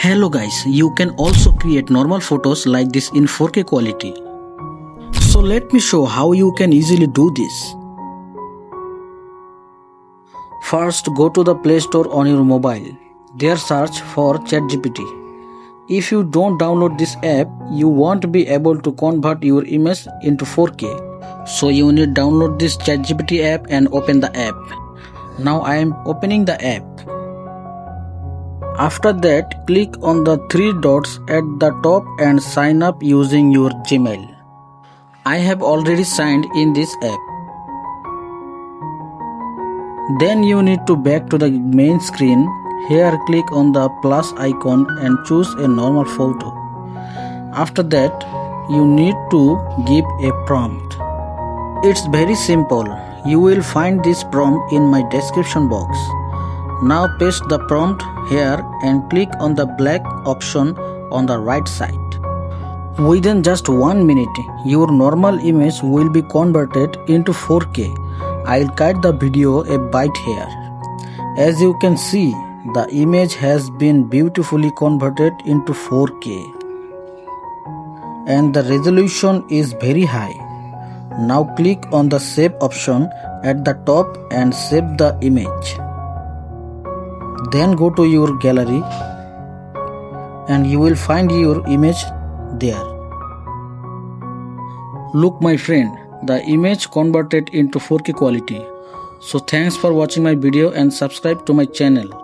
Hello guys, you can also create normal photos like this in 4K quality. So let me show how you can easily do this. First, go to the Play Store on your mobile. There search for ChatGPT. If you don't download this app, you won't be able to convert your image into 4K. So you need to download this ChatGPT app and open the app. Now I am opening the app. After that, click on the three dots at the top and sign up using your Gmail. I have already signed in this app. Then you need to back to the main screen. Here click on the plus icon and choose a normal photo. After that, you need to give a prompt. It's very simple. You will find this prompt in my description box. Now paste the prompt here and click on the black option on the right side. Within just 1 minute, your normal image will be converted into 4K. I'll cut the video a bit here. As you can see, the image has been beautifully converted into 4K. And the resolution is very high. Now click on the save option at the top and save the image. Then go to your gallery and you will find your image there. Look my friend, the image converted into 4K quality. So thanks for watching my video and subscribe to my channel.